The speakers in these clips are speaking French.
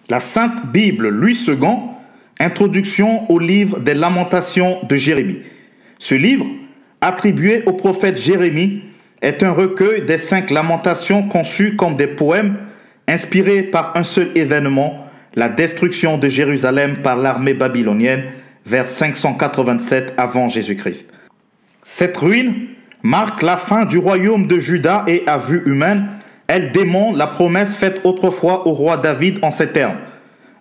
La Sainte Bible, Louis II, introduction au livre des Lamentations de Jérémie. Ce livre, attribué au prophète Jérémie, est un recueil des 5 lamentations conçues comme des poèmes inspirés par un seul événement, la destruction de Jérusalem par l'armée babylonienne vers 587 avant Jésus-Christ. Cette ruine marque la fin du royaume de Juda et à vue humaine, elle démontre la promesse faite autrefois au roi David en ces termes.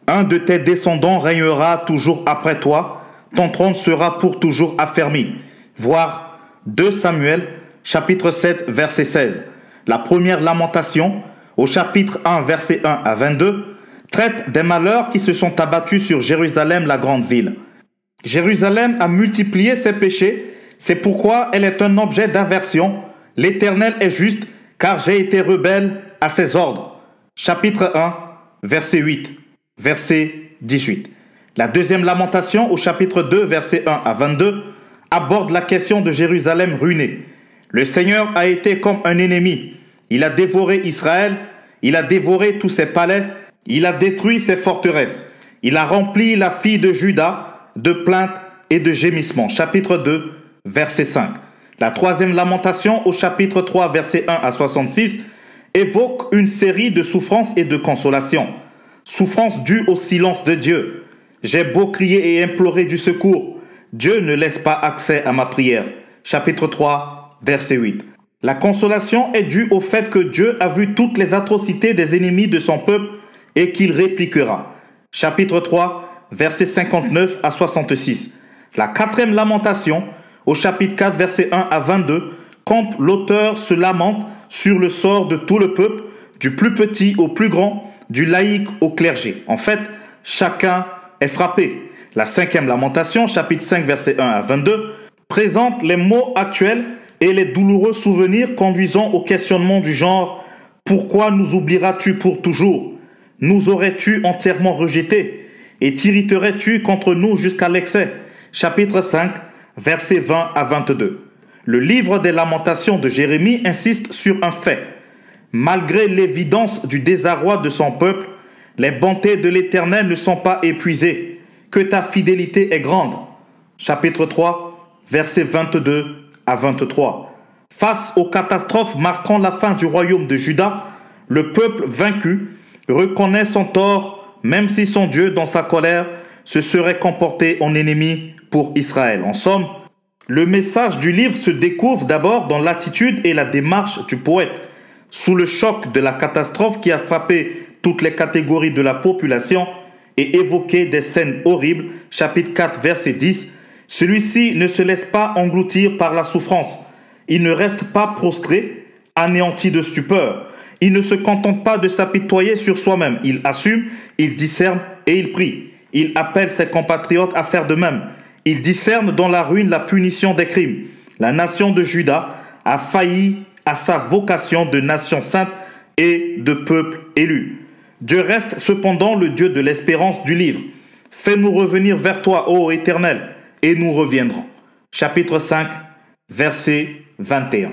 Un de tes descendants régnera toujours après toi, ton trône sera pour toujours affermi. Voir 2 Samuel, chapitre 7, verset 16. La première lamentation, au chapitre 1, verset 1 à 22, traite des malheurs qui se sont abattus sur Jérusalem, la grande ville. Jérusalem a multiplié ses péchés, c'est pourquoi elle est un objet d'aversion. L'Éternel est juste, car j'ai été rebelle à ses ordres. Chapitre 1, verset 8, verset 18. La deuxième lamentation, au chapitre 2, verset 1 à 22, aborde la question de Jérusalem ruinée. Le Seigneur a été comme un ennemi. Il a dévoré Israël, il a dévoré tous ses palais, il a détruit ses forteresses. Il a rempli la fille de Juda de plaintes et de gémissements. Chapitre 2, verset 5. La troisième lamentation, au chapitre 3, verset 1 à 66, évoque une série de souffrances et de consolations. Souffrances dues au silence de Dieu. J'ai beau crier et implorer du secours, Dieu ne laisse pas accès à ma prière. Chapitre 3, verset 8. La consolation est due au fait que Dieu a vu toutes les atrocités des ennemis de son peuple et qu'il répliquera. Chapitre 3, verset 59 à 66. La quatrième lamentation, au chapitre 4, verset 1 à 22, quand l'auteur se lamente sur le sort de tout le peuple, du plus petit au plus grand, du laïc au clergé. En fait, chacun est frappé. La cinquième lamentation, chapitre 5, verset 1 à 22, présente les mots actuels et les douloureux souvenirs conduisant au questionnement du genre « Pourquoi nous oublieras-tu pour toujours? Nous aurais-tu entièrement rejetés? Et t'irriterais-tu contre nous jusqu'à l'excès ?» Chapitre 5, versets 20 à 22. Le livre des Lamentations de Jérémie insiste sur un fait. Malgré l'évidence du désarroi de son peuple, les bontés de l'Éternel ne sont pas épuisées, que ta fidélité est grande. Chapitre 3, versets 22 à 23. Face aux catastrophes marquant la fin du royaume de Juda, le peuple vaincu reconnaît son tort, même si son Dieu, dans sa colère, se serait comporté en ennemi pour Israël. En somme, le message du livre se découvre d'abord dans l'attitude et la démarche du poète. Sous le choc de la catastrophe qui a frappé toutes les catégories de la population et évoqué des scènes horribles, chapitre 4, verset 10, celui-ci ne se laisse pas engloutir par la souffrance. Il ne reste pas prostré, anéanti de stupeur. Il ne se contente pas de s'apitoyer sur soi-même. Il assume, il discerne et il prie. Il appelle ses compatriotes à faire de même. Il discerne dans la ruine la punition des crimes. La nation de Juda a failli à sa vocation de nation sainte et de peuple élu. Dieu reste cependant le Dieu de l'espérance du livre. Fais-nous revenir vers toi, ô Éternel, et nous reviendrons. Chapitre 5, verset 21.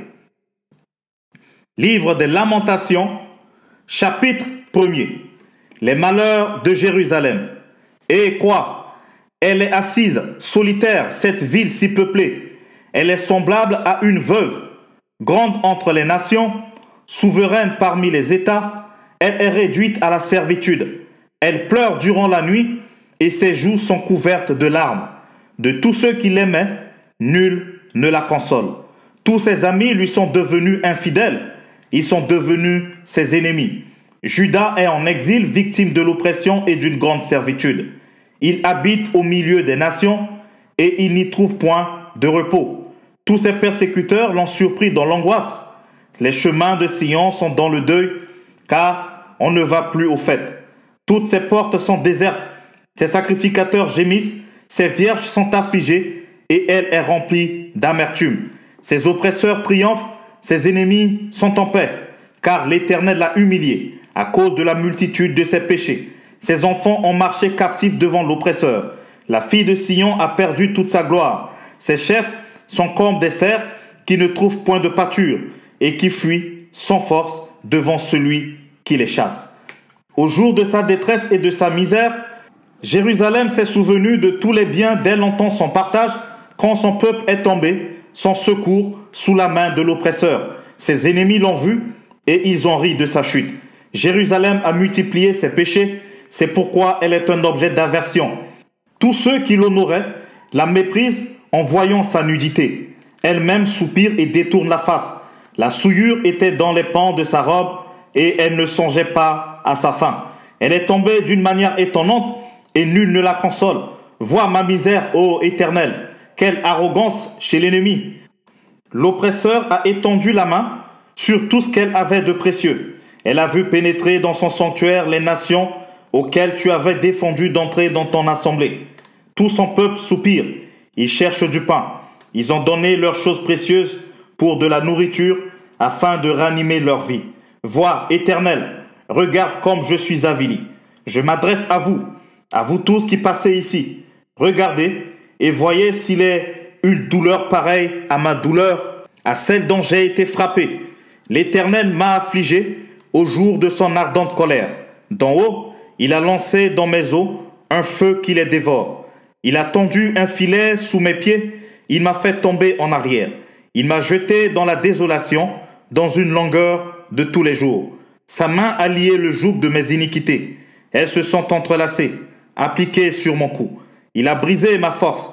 Livre des Lamentations, chapitre 1er. Les malheurs de Jérusalem. Et quoi? Elle est assise, solitaire, cette ville si peuplée. Elle est semblable à une veuve, grande entre les nations, souveraine parmi les États. Elle est réduite à la servitude. Elle pleure durant la nuit et ses joues sont couvertes de larmes. De tous ceux qui l'aimaient, nul ne la console. Tous ses amis lui sont devenus infidèles. Ils sont devenus ses ennemis. Juda est en exil, victime de l'oppression et d'une grande servitude. Il habite au milieu des nations et il n'y trouve point de repos. Tous ses persécuteurs l'ont surpris dans l'angoisse. Les chemins de Sion sont dans le deuil, car on ne va plus aux fêtes. Toutes ses portes sont désertes. Ses sacrificateurs gémissent, ses vierges sont affligées et elle est remplie d'amertume. Ses oppresseurs triomphent, ses ennemis sont en paix, car l'Éternel l'a humilié à cause de la multitude de ses péchés. Ses enfants ont marché captifs devant l'oppresseur. La fille de Sion a perdu toute sa gloire. Ses chefs sont comme des cerfs qui ne trouvent point de pâture et qui fuient sans force devant celui qui les chasse. Au jour de sa détresse et de sa misère, Jérusalem s'est souvenu de tous les biens dès longtemps son partage, quand son peuple est tombé, sans secours, sous la main de l'oppresseur. Ses ennemis l'ont vu et ils ont ri de sa chute. Jérusalem a multiplié ses péchés, c'est pourquoi elle est un objet d'aversion. Tous ceux qui l'honoraient la méprisent en voyant sa nudité. Elle-même soupire et détourne la face. La souillure était dans les pans de sa robe et elle ne songeait pas à sa fin. Elle est tombée d'une manière étonnante et nul ne la console. Vois ma misère, ô Éternel. Quelle arrogance chez l'ennemi. L'oppresseur a étendu la main sur tout ce qu'elle avait de précieux. Elle a vu pénétrer dans son sanctuaire les nations auxquelles tu avais défendu d'entrer dans ton assemblée. Tout son peuple soupire. Ils cherchent du pain. Ils ont donné leurs choses précieuses pour de la nourriture afin de ranimer leur vie. Vois, Éternel, regarde comme je suis avili. Je m'adresse à vous tous qui passez ici. Regardez et voyez s'il est une douleur pareille à ma douleur, à celle dont j'ai été frappé. L'Éternel m'a affligé au jour de son ardente colère. D'en haut, il a lancé dans mes os un feu qui les dévore. Il a tendu un filet sous mes pieds, il m'a fait tomber en arrière. Il m'a jeté dans la désolation, dans une langueur de tous les jours. Sa main a lié le joug de mes iniquités. Elles se sont entrelacées, appliquées sur mon cou. Il a brisé ma force.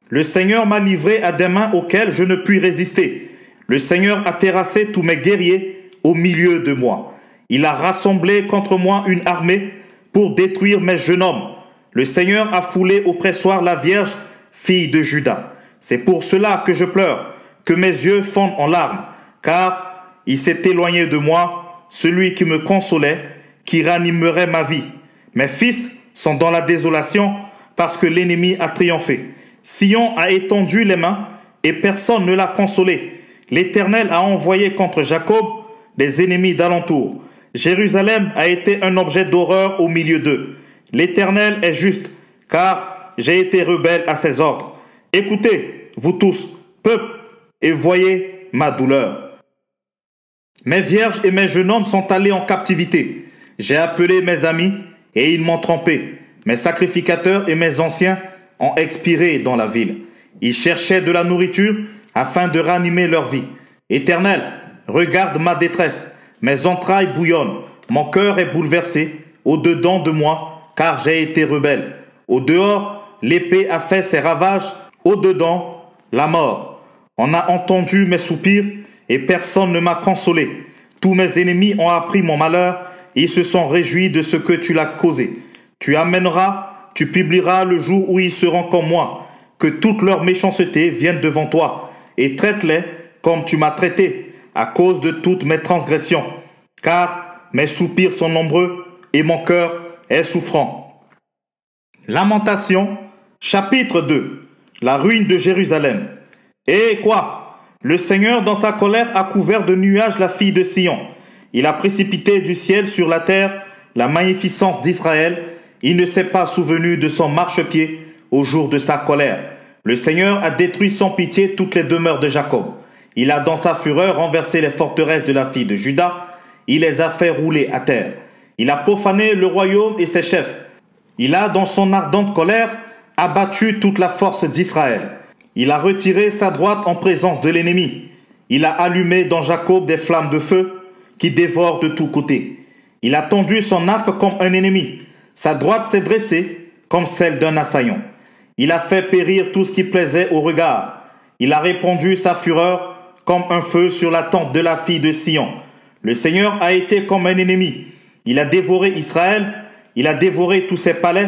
Le Seigneur m'a livré à des mains auxquelles je ne puis résister. Le Seigneur a terrassé tous mes guerriers au milieu de moi. Il a rassemblé contre moi une armée pour détruire mes jeunes hommes. Le Seigneur a foulé au pressoir la Vierge, fille de Juda. C'est pour cela que je pleure, que mes yeux fondent en larmes, car il s'est éloigné de moi, celui qui me consolait, qui ranimerait ma vie. Mes fils sont dans la désolation parce que l'ennemi a triomphé. Sion a étendu les mains et personne ne l'a consolé. L'Éternel a envoyé contre Jacob des ennemis d'alentour. Jérusalem a été un objet d'horreur au milieu d'eux. L'Éternel est juste, car j'ai été rebelle à ses ordres. Écoutez, vous tous, peuple, et voyez ma douleur. Mes vierges et mes jeunes hommes sont allés en captivité. J'ai appelé mes amis et ils m'ont trompé. Mes sacrificateurs et mes anciens ont expiré dans la ville. Ils cherchaient de la nourriture afin de ranimer leur vie. Éternel, regarde ma détresse. Mes entrailles bouillonnent. Mon cœur est bouleversé au-dedans de moi, car j'ai été rebelle. Au dehors, l'épée a fait ses ravages. Au dedans, la mort. On a entendu mes soupirs et personne ne m'a consolé. Tous mes ennemis ont appris mon malheur. Ils se sont réjouis de ce que tu l'as causé. Tu amèneras, tu publieras le jour où ils seront comme moi. Que toute leur méchanceté vienne devant toi et traite-les comme tu m'as traité à cause de toutes mes transgressions. Car mes soupirs sont nombreux et mon cœur est souffrant. Lamentation, chapitre 2. La ruine de Jérusalem. Et quoi? Le Seigneur dans sa colère a couvert de nuages la fille de Sion. Il a précipité du ciel sur la terre la magnificence d'Israël. Il ne s'est pas souvenu de son marchepied au jour de sa colère. Le Seigneur a détruit sans pitié toutes les demeures de Jacob. Il a dans sa fureur renversé les forteresses de la fille de Juda. Il les a fait rouler à terre. Il a profané le royaume et ses chefs. Il a dans son ardente colère abattu toute la force d'Israël. Il a retiré sa droite en présence de l'ennemi. Il a allumé dans Jacob des flammes de feu qui dévorent de tous côtés. Il a tendu son arc comme un ennemi. Sa droite s'est dressée comme celle d'un assaillant. Il a fait périr tout ce qui plaisait au regard. Il a répandu sa fureur comme un feu sur la tente de la fille de Sion. Le Seigneur a été comme un ennemi. Il a dévoré Israël. Il a dévoré tous ses palais.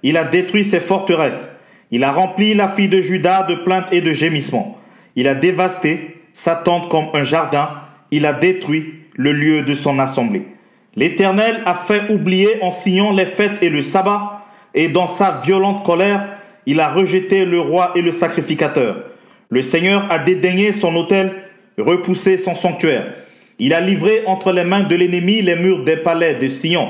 Il a détruit ses forteresses. Il a rempli la fille de Juda de plaintes et de gémissements. Il a dévasté sa tente comme un jardin. Il a détruit le lieu de son assemblée. L'Éternel a fait oublier en Sion les fêtes et le sabbat, et dans sa violente colère, il a rejeté le roi et le sacrificateur. Le Seigneur a dédaigné son autel, repoussé son sanctuaire. Il a livré entre les mains de l'ennemi les murs des palais de Sion.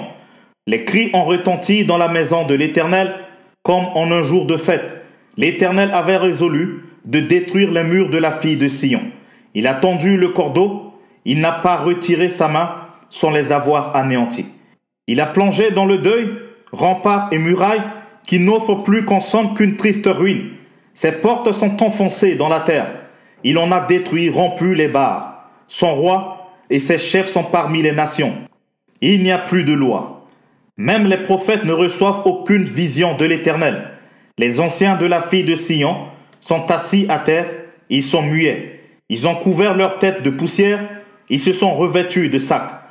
Les cris ont retenti dans la maison de l'Éternel, comme en un jour de fête. L'Éternel avait résolu de détruire les murs de la fille de Sion. Il a tendu le cordeau, il n'a pas retiré sa main sans les avoir anéantis. Il a plongé dans le deuil, remparts et murailles qui n'offrent plus qu'en somme qu'une triste ruine. Ses portes sont enfoncées dans la terre. Il en a détruit, rompu les barres. Son roi et ses chefs sont parmi les nations. Il n'y a plus de loi. Même les prophètes ne reçoivent aucune vision de l'Éternel. Les anciens de la fille de Sion sont assis à terre, ils sont muets. Ils ont couvert leur tête de poussière, ils se sont revêtus de sacs.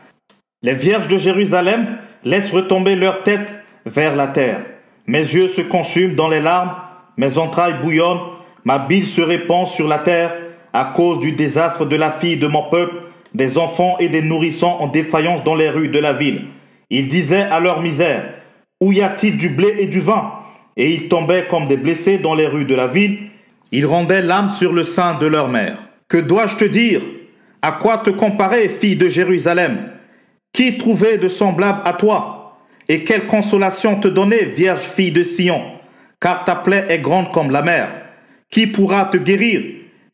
Les vierges de Jérusalem laissent retomber leur tête vers la terre. Mes yeux se consument dans les larmes, mes entrailles bouillonnent, ma bile se répand sur la terre à cause du désastre de la fille de mon peuple, des enfants et des nourrissons en défaillance dans les rues de la ville. Ils disaient à leur misère, « Où y a-t-il du blé et du vin ?» Et ils tombaient comme des blessés dans les rues de la ville. Ils rendaient l'âme sur le sein de leur mère. Que dois-je te dire? À quoi te comparer, fille de Jérusalem? Qui trouvait de semblable à toi? Et quelle consolation te donner, vierge fille de Sion? Car ta plaie est grande comme la mer. Qui pourra te guérir?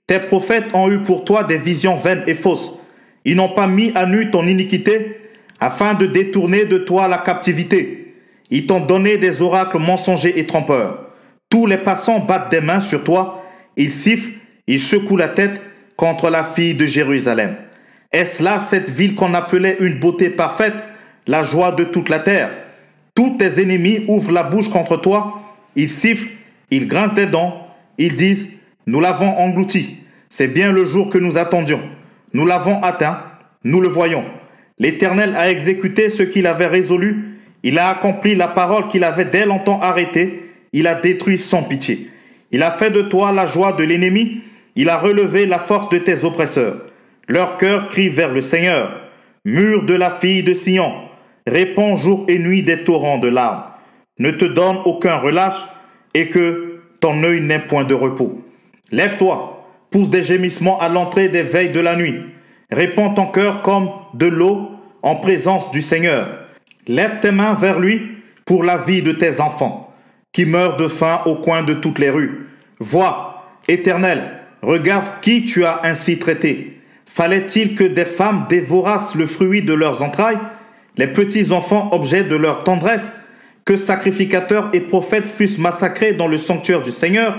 Tes prophètes ont eu pour toi des visions vaines et fausses. Ils n'ont pas mis à nu ton iniquité, afin de détourner de toi la captivité. Ils t'ont donné des oracles mensongers et trompeurs. Tous les passants battent des mains sur toi, ils sifflent, ils secouent la tête contre la fille de Jérusalem. Est-ce là cette ville qu'on appelait une beauté parfaite, la joie de toute la terre? Tous tes ennemis ouvrent la bouche contre toi, ils sifflent, ils grincent des dents, ils disent « Nous l'avons englouti, c'est bien le jour que nous attendions. Nous l'avons atteint, nous le voyons. L'Éternel a exécuté ce qu'il avait résolu, il a accompli la parole qu'il avait dès longtemps arrêtée, il a détruit sans pitié. Il a fait de toi la joie de l'ennemi, il a relevé la force de tes oppresseurs. Leur cœur crie vers le Seigneur. Mur de la fille de Sion, répands jour et nuit des torrents de larmes. Ne te donne aucun relâche et que ton œil n'ait point de repos. Lève-toi, pousse des gémissements à l'entrée des veilles de la nuit. Répands ton cœur comme de l'eau en présence du Seigneur. Lève tes mains vers lui pour la vie de tes enfants, qui meurent de faim au coin de toutes les rues. Vois, Éternel, regarde qui tu as ainsi traité. Fallait-il que des femmes dévorassent le fruit de leurs entrailles, les petits enfants objets de leur tendresse, que sacrificateurs et prophètes fussent massacrés dans le sanctuaire du Seigneur?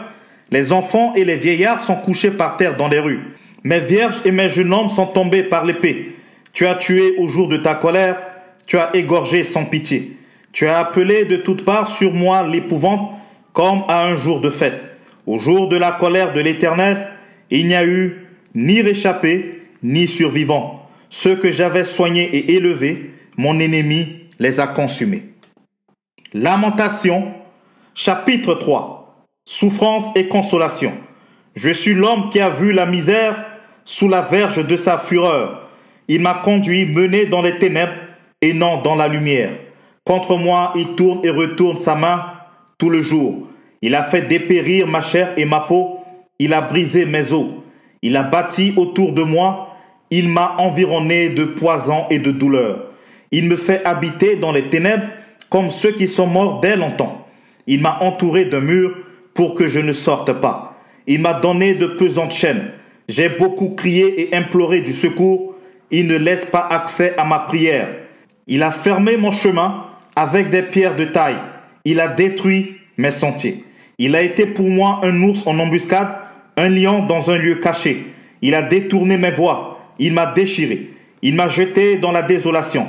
Les enfants et les vieillards sont couchés par terre dans les rues. Mes vierges et mes jeunes hommes sont tombés par l'épée. Tu as tué au jour de ta colère, tu as égorgé sans pitié. Tu as appelé de toutes parts sur moi l'épouvante, comme à un jour de fête. Au jour de la colère de l'Éternel, il n'y a eu ni réchappé, ni survivant. Ceux que j'avais soignés et élevés, mon ennemi les a consumés. Lamentation, chapitre 3. Souffrance et consolation. Je suis l'homme qui a vu la misère sous la verge de sa fureur. Il m'a conduit, mené dans les ténèbres et non dans la lumière. Contre moi, il tourne et retourne sa main tout le jour. Il a fait dépérir ma chair et ma peau. Il a brisé mes os. Il a bâti autour de moi. Il m'a environné de poison et de douleur. Il me fait habiter dans les ténèbres comme ceux qui sont morts dès longtemps. Il m'a entouré d'un mur pour que je ne sorte pas. Il m'a donné de pesantes chaînes. J'ai beaucoup crié et imploré du secours. Il ne laisse pas accès à ma prière. Il a fermé mon chemin avec des pierres de taille. Il a détruit mes sentiers. Il a été pour moi un ours en embuscade, un lion dans un lieu caché. Il a détourné mes voies. Il m'a déchiré. Il m'a jeté dans la désolation.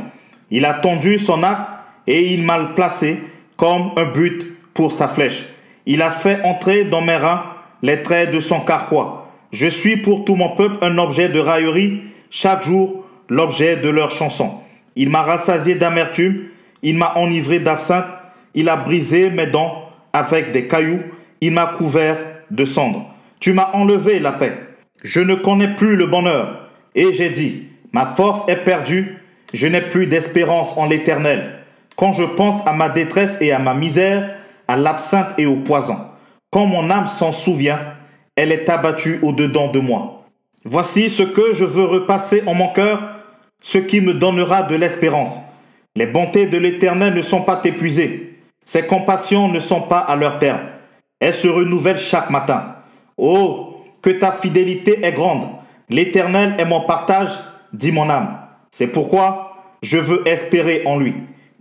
Il a tendu son arc et il m'a placé comme un but pour sa flèche. Il a fait entrer dans mes reins les traits de son carquois. Je suis pour tout mon peuple un objet de raillerie, chaque jour l'objet de leur chanson. Il m'a rassasié d'amertume, il m'a enivré d'absinthe, il a brisé mes dents avec des cailloux, il m'a couvert de cendres. Tu m'as enlevé la paix. Je ne connais plus le bonheur. Et j'ai dit, ma force est perdue, je n'ai plus d'espérance en l'Éternel. Quand je pense à ma détresse et à ma misère, à l'absinthe et au poison, quand mon âme s'en souvient, elle est abattue au-dedans de moi. Voici ce que je veux repasser en mon cœur, ce qui me donnera de l'espérance. Les bontés de l'Éternel ne sont pas épuisées, ses compassions ne sont pas à leur terme. Elles se renouvellent chaque matin. Oh, que ta fidélité est grande. L'Éternel est mon partage, dit mon âme. C'est pourquoi je veux espérer en lui.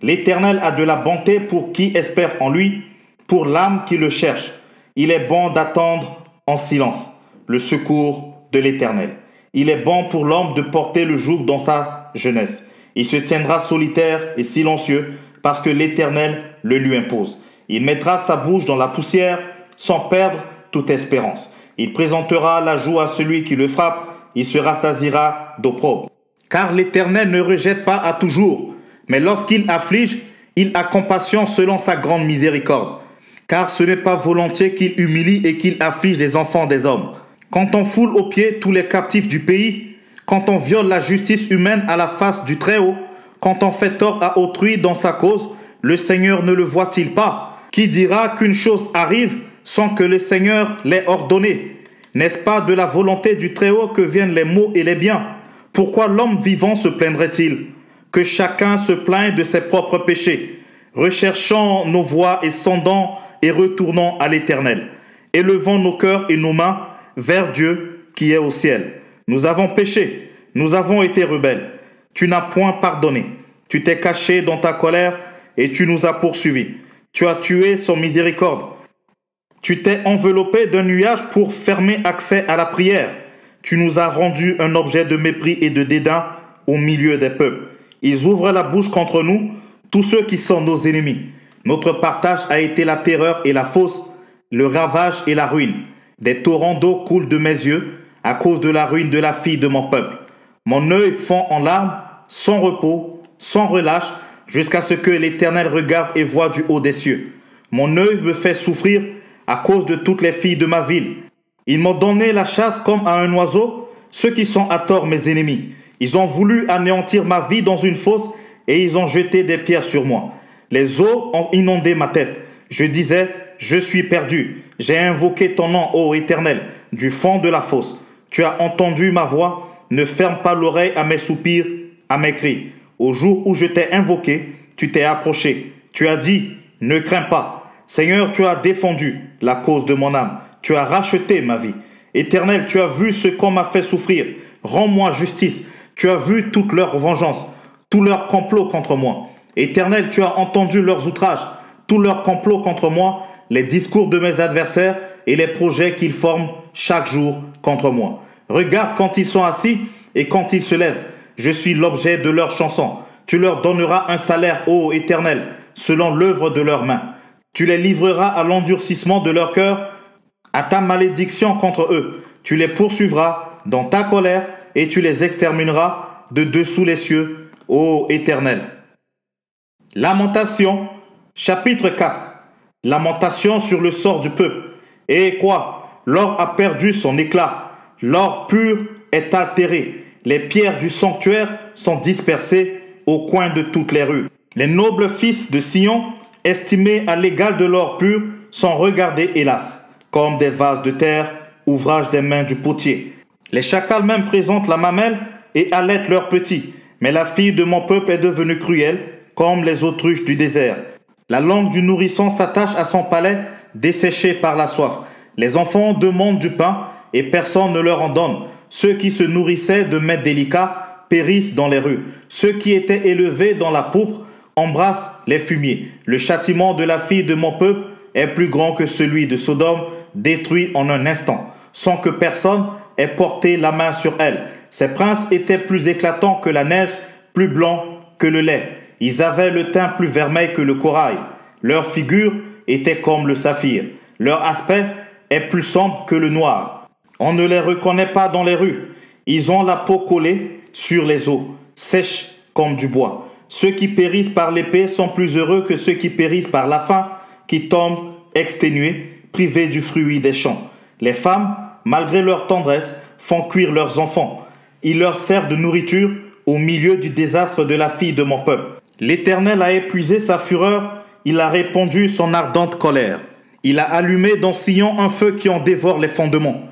L'Éternel a de la bonté pour qui espère en lui, pour l'âme qui le cherche. Il est bon d'attendre en silence le secours de l'Éternel. Il est bon pour l'homme de porter le joug dans sa jeunesse. Il se tiendra solitaire et silencieux parce que l'Éternel le lui impose. Il mettra sa bouche dans la poussière sans perdre toute espérance. Il présentera la joue à celui qui le frappe. Il se rassasiera d'opprobre. Car l'Éternel ne rejette pas à toujours, mais lorsqu'il afflige, il a compassion selon sa grande miséricorde. Car ce n'est pas volontiers qu'il humilie et qu'il afflige les enfants des hommes. Quand on foule aux pieds tous les captifs du pays, quand on viole la justice humaine à la face du Très-Haut, quand on fait tort à autrui dans sa cause, le Seigneur ne le voit-il pas? Qui dira qu'une chose arrive sans que le Seigneur l'ait ordonné? N'est-ce pas de la volonté du Très-Haut que viennent les maux et les biens? Pourquoi l'homme vivant se plaindrait-il? Que chacun se plaigne de ses propres péchés. Recherchons nos voies et sondons et retournons à l'Éternel. Élevons nos cœurs et nos mains vers Dieu qui est au ciel. Nous avons péché, nous avons été rebelles. Tu n'as point pardonné. Tu t'es caché dans ta colère et tu nous as poursuivis. Tu as tué sans miséricorde. Tu t'es enveloppé d'un nuage pour fermer accès à la prière. Tu nous as rendu un objet de mépris et de dédain au milieu des peuples. Ils ouvrent la bouche contre nous, tous ceux qui sont nos ennemis. Notre partage a été la terreur et la fosse, le ravage et la ruine. Des torrents d'eau coulent de mes yeux à cause de la ruine de la fille de mon peuple. Mon œil fond en larmes, sans repos, sans relâche, jusqu'à ce que l'Éternel regarde et voit du haut des cieux. Mon œil me fait souffrir à cause de toutes les filles de ma ville. Ils m'ont donné la chasse comme à un oiseau, ceux qui sont à tort mes ennemis. Ils ont voulu anéantir ma vie dans une fosse et ils ont jeté des pierres sur moi. Les eaux ont inondé ma tête. Je disais, je suis perdu. J'ai invoqué ton nom, ô Éternel, du fond de la fosse. Tu as entendu ma voix. Ne ferme pas l'oreille à mes soupirs, à mes cris. Au jour où je t'ai invoqué, tu t'es approché. Tu as dit, ne crains pas. Seigneur, tu as défendu la cause de mon âme. Tu as racheté ma vie. Éternel, tu as vu ce qu'on m'a fait souffrir. Rends-moi justice. Tu as vu toute leur vengeance, tout leur complot contre moi. Éternel, tu as entendu leurs outrages, tout leur complot contre moi, les discours de mes adversaires et les projets qu'ils forment chaque jour contre moi. Regarde quand ils sont assis et quand ils se lèvent. Je suis l'objet de leurs chansons. Tu leur donneras un salaire, ô Éternel, selon l'œuvre de leurs mains. Tu les livreras à l'endurcissement de leur cœur, à ta malédiction contre eux. Tu les poursuivras dans ta colère et tu les extermineras de dessous les cieux, ô Éternel. Lamentation, chapitre 4. Lamentation sur le sort du peuple. Et quoi? L'or a perdu son éclat. L'or pur est altéré. Les pierres du sanctuaire sont dispersées au coin de toutes les rues. Les nobles fils de Sion, estimés à l'égal de l'or pur, sont regardés, hélas, comme des vases de terre, ouvrage des mains du potier. Les chacals même présentent la mamelle et allaitent leurs petits. Mais la fille de mon peuple est devenue cruelle, comme les autruches du désert. La langue du nourrisson s'attache à son palais, desséché par la soif. Les enfants demandent du pain et personne ne leur en donne. Ceux qui se nourrissaient de mets délicats périssent dans les rues. Ceux qui étaient élevés dans la pourpre embrassent les fumiers. Le châtiment de la fille de mon peuple est plus grand que celui de Sodome, détruit en un instant, sans que personne ait porté la main sur elle. Ces princes étaient plus éclatants que la neige, plus blancs que le lait. Ils avaient le teint plus vermeil que le corail. Leur figure était comme le saphir. Leur aspect est plus sombre que le noir. On ne les reconnaît pas dans les rues. Ils ont la peau collée sur les os, sèche comme du bois. Ceux qui périssent par l'épée sont plus heureux que ceux qui périssent par la faim, qui tombent exténués, privés du fruit des champs. Les femmes, malgré leur tendresse, font cuire leurs enfants. Ils leur servent de nourriture au milieu du désastre de la fille de mon peuple. L'Éternel a épuisé sa fureur, il a répandu son ardente colère. Il a allumé dans Sion un feu qui en dévore les fondements.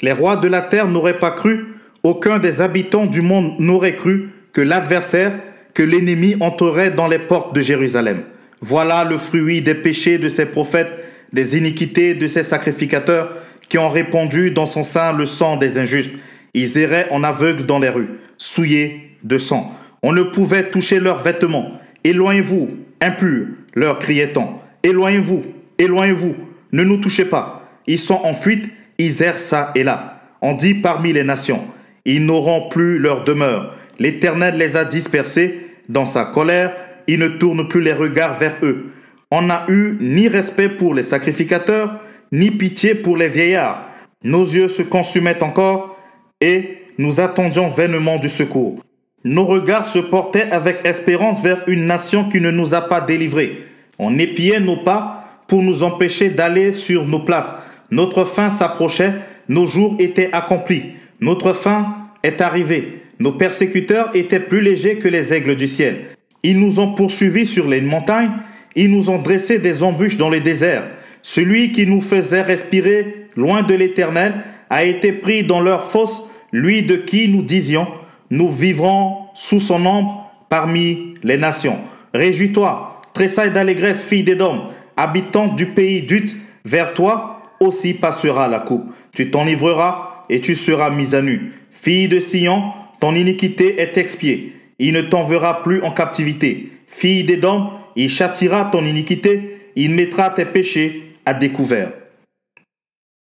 Les rois de la terre n'auraient pas cru, aucun des habitants du monde n'aurait cru que l'adversaire, que l'ennemi entrerait dans les portes de Jérusalem. Voilà le fruit des péchés de ses prophètes, des iniquités de ses sacrificateurs, qui ont répandu dans son sein le sang des injustes. Ils erraient en aveugle dans les rues, souillés de sang. On ne pouvait toucher leurs vêtements. Éloignez-vous, impurs, leur criait-on. Éloignez-vous, éloignez-vous, ne nous touchez pas. Ils sont en fuite, ils errent ça et là. On dit parmi les nations, ils n'auront plus leur demeure. L'Éternel les a dispersés dans sa colère, il ne tourne plus les regards vers eux. On n'a eu ni respect pour les sacrificateurs, ni pitié pour les vieillards. Nos yeux se consumaient encore et nous attendions vainement du secours. Nos regards se portaient avec espérance vers une nation qui ne nous a pas délivrés. On épiait nos pas pour nous empêcher d'aller sur nos places. Notre fin s'approchait, nos jours étaient accomplis. Notre fin est arrivée. Nos persécuteurs étaient plus légers que les aigles du ciel. Ils nous ont poursuivis sur les montagnes, ils nous ont dressé des embûches dans les déserts. Celui qui nous faisait respirer loin de l'Éternel a été pris dans leur fosse, lui de qui nous disions, nous vivrons sous son ombre parmi les nations. Réjouis-toi, tressaille d'allégresse, fille d'Édom, habitante du pays d'Ut, vers toi aussi passera la coupe. Tu t'enivreras et tu seras mise à nu. Fille de Sion, ton iniquité est expiée. Il ne t'enverra plus en captivité. Fille d'Édom, il châtiera ton iniquité, il mettra tes péchés à découvert.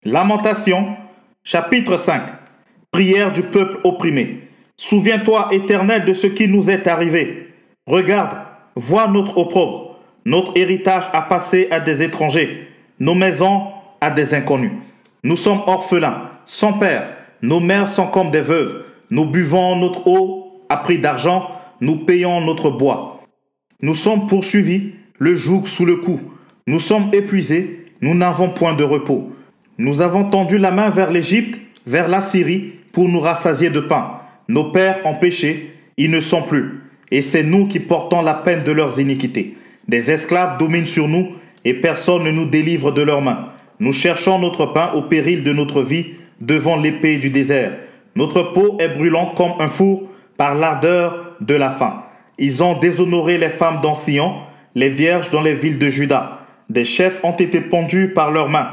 Lamentation, chapitre 5. Prière du peuple opprimé. Souviens-toi, Éternel, de ce qui nous est arrivé. Regarde, vois notre opprobre. Notre héritage a passé à des étrangers, nos maisons à des inconnus. Nous sommes orphelins, sans père. Nos mères sont comme des veuves. Nous buvons notre eau à prix d'argent. Nous payons notre bois. Nous sommes poursuivis, le joug sous le cou. Nous sommes épuisés, nous n'avons point de repos. Nous avons tendu la main vers l'Égypte, vers la Syrie, pour nous rassasier de pain. Nos pères ont péché, ils ne sont plus. Et c'est nous qui portons la peine de leurs iniquités. Des esclaves dominent sur nous, et personne ne nous délivre de leurs mains. Nous cherchons notre pain au péril de notre vie, devant l'épée du désert. Notre peau est brûlante comme un four, par l'ardeur de la faim. Ils ont déshonoré les femmes dans Sion, les vierges dans les villes de Juda. Des chefs ont été pendus par leurs mains.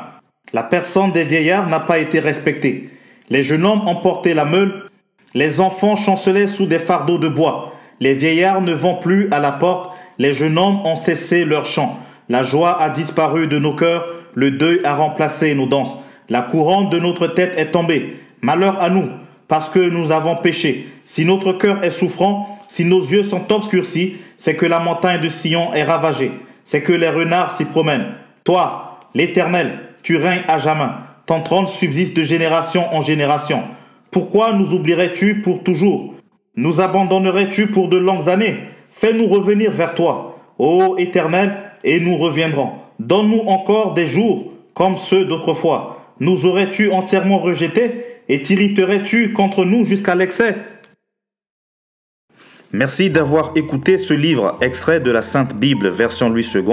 La personne des vieillards n'a pas été respectée. Les jeunes hommes ont porté la meule. Les enfants chancelaient sous des fardeaux de bois. Les vieillards ne vont plus à la porte. Les jeunes hommes ont cessé leur chant. La joie a disparu de nos cœurs. Le deuil a remplacé nos danses. La couronne de notre tête est tombée. Malheur à nous, parce que nous avons péché. Si notre cœur est souffrant, si nos yeux sont obscurcis, c'est que la montagne de Sion est ravagée. C'est que les renards s'y promènent. Toi, l'Éternel, tu règnes à jamais. Ton trône subsiste de génération en génération. Pourquoi nous oublierais-tu pour toujours? Nous abandonnerais-tu pour de longues années? Fais-nous revenir vers toi, ô Éternel, et nous reviendrons. Donne-nous encore des jours comme ceux d'autrefois. Nous aurais-tu entièrement rejetés et t'irriterais-tu contre nous jusqu'à l'excès? Merci d'avoir écouté ce livre extrait de la Sainte Bible version Louis II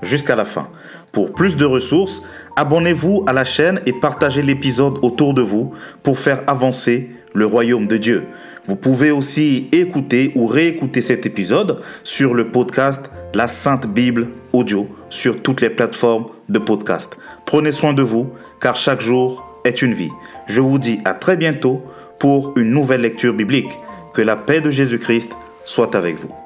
jusqu'à la fin. Pour plus de ressources, abonnez-vous à la chaîne et partagez l'épisode autour de vous pour faire avancer le royaume de Dieu. Vous pouvez aussi écouter ou réécouter cet épisode sur le podcast La Sainte Bible Audio sur toutes les plateformes de podcast. Prenez soin de vous car chaque jour est une vie. Je vous dis à très bientôt pour une nouvelle lecture biblique. Que la paix de Jésus-Christ soit avec vous.